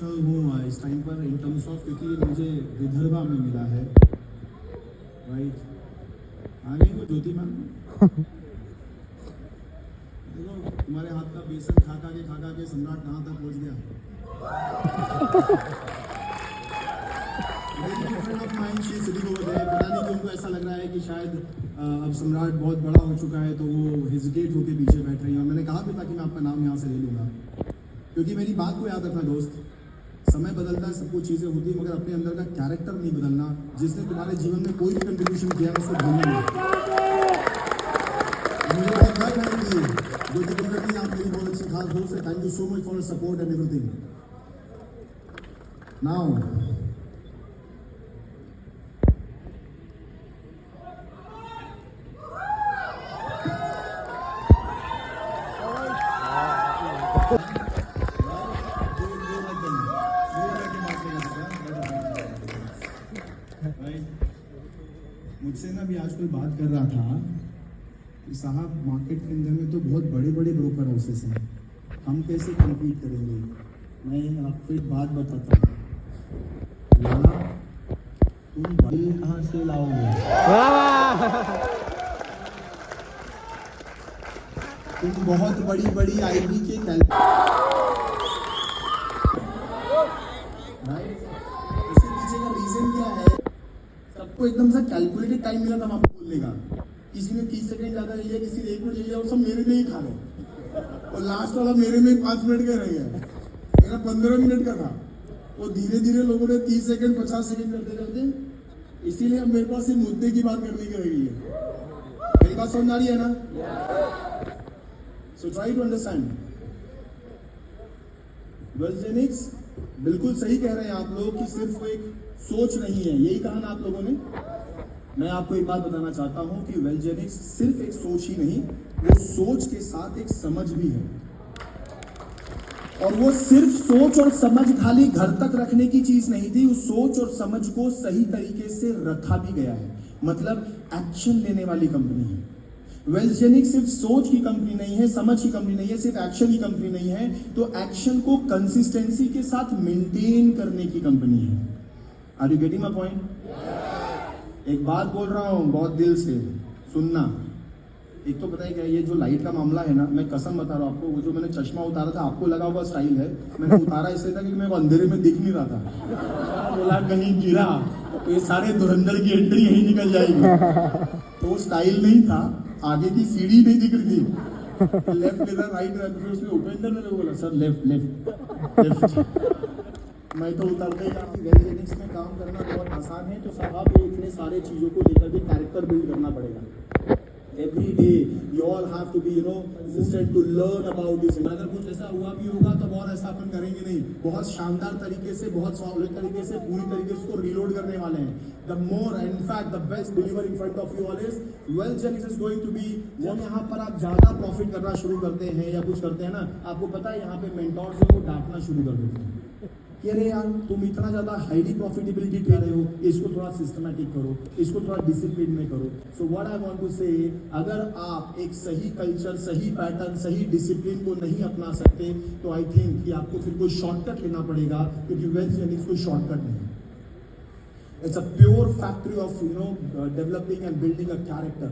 Emotional हूँ इस time पर इन टर्म्स ऑफ, क्योंकि मुझे विदर्भा में मिला है, राइट। आगे वो ज्योति मैम, देखो तुम्हारे हाथ का बेसन खा खा के सम्राट कहाँ तक पहुँच गया। पता नहीं क्यों उनको ऐसा लग रहा है कि शायद अब सम्राट बहुत बड़ा हो चुका है, तो वो हेजिटेट होकर पीछे बैठ रही है। और मैंने कहा भी था कि मैं आपका नाम यहाँ से ले लूँगा, क्योंकि मेरी बात को याद रखना दोस्त, समय बदलता है, सब कुछ चीज़ें होती है, मगर अपने अंदर का कैरेक्टर नहीं बदलना। जिसने तुम्हारे जीवन में कोई भी कंट्रीब्यूशन किया है उसको भूलना नहीं। मुझे बहुत गर्व है कि जो कुलकर्णी आप मेरी बहुत अच्छी खास दोस्त है। Thank you so much for support and everything. Now मुझसे ना भी आज कोई बात कर रहा था कि साहब मार्केट के अंदर में तो बहुत बड़े बड़े ब्रोकर हाउसेस हैं, हम कैसे कम्पीट करेंगे। मैं आपको एक बात बताता हूँ, लाला तुम बड़ी कहाँ से लाओगे, तुम बहुत बड़ी बड़ी आईबी के उसके पीछे का रीजन क्या है। सबको एकदम से कैलकुलेटेड टाइम मिला था वहां पर बोलने का। किसी ने 30 सेकंड ज्यादा लिया, किसी ने 1 मिनट लिया, और सब मेरे में ही खा गए। और लास्ट वाला मेरे में 5 मिनट का रह गया, मेरा 15 मिनट का था। वो धीरे धीरे लोगों ने 30 सेकंड 50 सेकंड करते करते, इसीलिए अब मेरे पास सिर्फ मुद्दे की बात करने की रह गई है। मेरी बात समझ आ रही है ना? So try to understand. Wellgenix बिल्कुल सही कह रहे हैं आप लोग कि सिर्फ वो एक सोच नहीं है, यही कहा ना आप लोगों ने। मैं आपको एक बात बताना चाहता हूं कि वेलजेनिक्स सिर्फ एक सोच ही नहीं, वो सोच के साथ एक समझ भी है। और वो सिर्फ सोच और समझ खाली घर तक रखने की चीज नहीं थी, उस सोच और समझ को सही तरीके से रखा भी गया है, मतलब एक्शन लेने वाली कंपनी है। वेलजेनिक्स सिर्फ सोच की कंपनी नहीं है, समझ की कंपनी नहीं है, सिर्फ एक्शन की कंपनी नहीं है, तो एक्शन को कंसिस्टेंसी के साथ मेंटेन करने की कंपनी है। Are you getting my point? एक बात बोल रहा हूं बहुत दिल से सुनना। एक तो पता है क्या, ये जो लाइट का मामला है ना, मैं कसम बता रहा हूं आपको, वो जो मैंने चश्मा उतारा था, आपको लगा हुआ स्टाइल है, मैंने उतारा इसलिए था कि मेरे को अंधेरे में दिख नहीं रहा था। बोला कहीं गिरा तो ये सारे धुरंधर की एंट्री यहीं निकल जाएगी। तो स्टाइल नहीं था, आगे की सीढ़ी नहीं दिख रही थी, लेफ्ट लेना राइट रहता, फिर उसमें उपेंद्र ने बोला सर लेफ्ट लेफ्ट लेफ्ट। मैं तो उतरते ही वेलजेनिक्स में काम करना बहुत आसान है, तो साहब ये इतने सारे चीज़ों को लेकर के कैरेक्टर बिल्ड करना पड़ेगा। Every day you all have to be consistent to learn about this. अगर कुछ ऐसा हुआ भी होगा तो और ऐसा अपन करेंगे नहीं, बहुत शानदार तरीके से, बहुत सॉलिड तरीके से, पूरी तरीके से उसको रीलोड करने वाले हैं। The more in fact the best deliver in front of you all is Wellgenix is going to be. जब यहाँ पर आप ज्यादा प्रॉफिट करना शुरू करते हैं या कुछ करते हैं ना, आपको पता है यहाँ पे मेंटोर्स को डांटना शुरू कर देते हैं कि अरे यार तुम इतना ज़्यादा हाईली प्रॉफिटेबिलिटी कर रहे हो, इसको थोड़ा सिस्टमैटिक करो, इसको थोड़ा डिसिप्लिन में करो। So what I want to say, अगर आप एक सही कल्चर, सही पैटर्न, सही डिसिप्लिन को नहीं अपना सकते, तो आई थिंक कि आपको फिर कोई शॉर्टकट लेना पड़ेगा, क्योंकि वेलजेनिक्स कोई शॉर्टकट नहीं है। It's a pure factory of developing and building a character.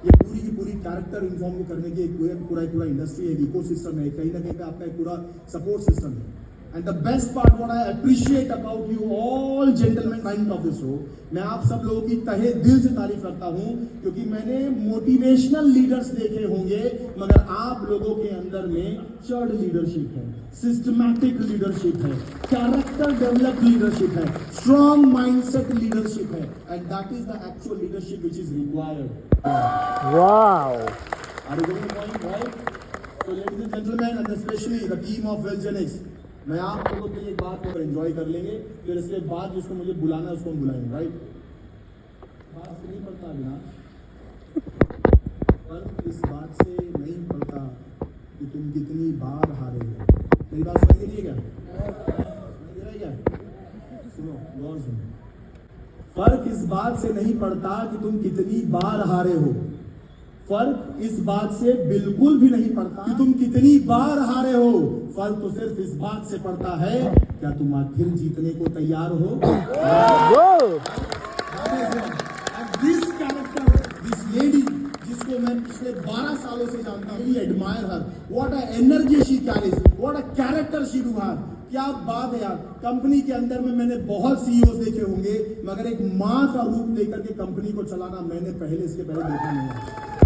ये पूरी की पूरी कैरेक्टर इन्फॉर्म करने की पूरा इंडस्ट्री है, इकोसिस्टम है, कहीं ना कहीं पे आपका एक पूरा सपोर्ट सिस्टम है। And the best part, what I appreciate about you all gentlemen friends of this show, मैं आप सब लोगों की तहे दिल से तारीफ करता हूँ, क्योंकि मैंने मोटिवेशनल लीडर्स देखे होंगे, मगर आप लोगों के अंदर में चर्ड लीडरशिप है, सिस्टमैटिक लीडरशिप है, कैरेक्टर डेवलप लीडरशिप है, स्ट्रॉन्ग माइंडसेट लीडरशिप है, and that is the actual leadership which is required. Wow, are you getting the point, right? So ladies and gentleman, and specially the team of Wellgenix, मैं आप लोगों के लिए एक बात को एंजॉय कर लेंगे, फिर इसके बाद जिसको मुझे बुलाना है उसको हम बुलाएंगे, राइट? बात से नहीं पड़ता अविनाश, पर इस बात से नहीं पड़ता कि तुम कितनी बार हारे हो। मेरी बात समझ रही है क्या? सुनो, गौर सुनो। फर्क इस बात से नहीं पड़ता कि तुम कितनी बार हारे हो, फर्क इस बात से बिल्कुल भी नहीं पड़ता कि तुम कितनी बार हारे हो, फर्क तो सिर्फ इस बात से पड़ता है क्या तुम आखिर जीतने को तैयार हो? दिस कैरेक्टर, दिस लेडी, जिसको मैं पिछले 12 सालों से जानता हूँ, admire her, what a energy she carries, what a character she do have. क्या बात है यार। कंपनी के अंदर में मैंने बहुत सीईओ देखे होंगे, मगर एक माँ का रूप लेकर के कंपनी को चलाना मैंने इसके पहले देखा नहीं है।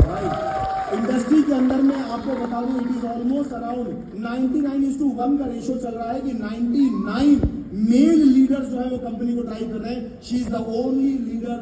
राइट। इंडस्ट्री के अंदर में आपको बता दूं, इट इज ऑलमोस्ट अराउंड 99:1 का रेशियो चल रहा है कि 99 मेल लीडर्स जो है वो कंपनी को ड्राइव कर रहे हैं। She is the only leader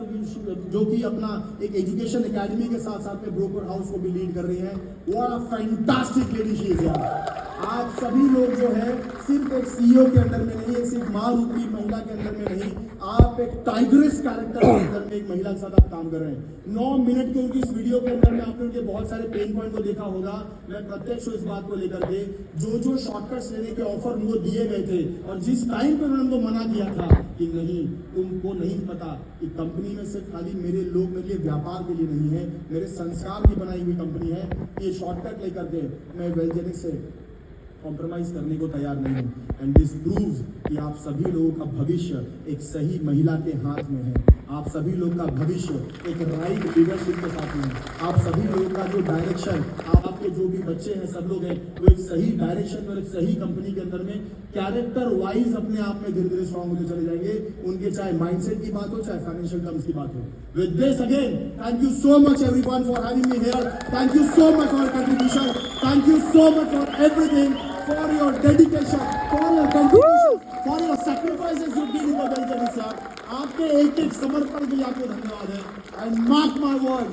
जो कि अपना एक एजुकेशन एकेडमी के साथ साथ में ब्रोकर हाउस को भी लीड कर रही है। What a fantastic lady she is यार। आप सभी लोग जो है सिर्फ एक सीईओ के अंदर में नहीं, एक सिर्फ माँ रूपी महिला के अंदर में नहीं, आप एक टाइग्रेस कैरेक्टर के अंदर में एक महिला के साथ आप काम कर रहे हैं। 9 मिनट के उनकी इस वीडियो के अंदर में आपने उनके बहुत सारे पेन पॉइंट को देखा होगा। मैं प्रत्यक्ष इस बात को लेकर के जो शॉर्टकट्स लेने के ऑफर उनको दिए गए थे और जिस टाइम पे उन्होंने उनको मना किया था कि नहीं, तुमको नहीं पता कि कंपनी में सिर्फ खाली मेरे लोग मेरे लिए व्यापार के लिए नहीं है, मेरे संस्कार की बनाई हुई कंपनी है। ये शॉर्टकट लेकर के मैं वेलजेनिक्स से कॉम्प्रोमाइज करने को तैयार नहीं हूं। एंड दिस प्रूव्स कि आप सभी लोगों का भविष्य एक सही महिला के हाथ में है। आप सभी लोग का भविष्य एक राइट लीडरशिप के साथ में है। आप सभी लोगों का जो डायरेक्शन, आपके जो भी बच्चे हैं सब लोग हैं, वो एक सही डायरेक्शन और एक सही कंपनी के अंदर में कैरेक्टर वाइज अपने आप में धीरे धीरे स्ट्रॉन्ग होते चले जाएंगे। उनके चाहे माइंडसेट की बात हो, चाहे फाइनेंशियल टर्म्स की बात हो। With this again, thank you so much everyone for having me here. Thank you so much for contribution. Thank you so much for everything, for your dedication, for your contribution, for your sacrifices you did in the Belgium, sir. आपके एक समर्पण के लिए आपको धन्यवाद है। And mark my words.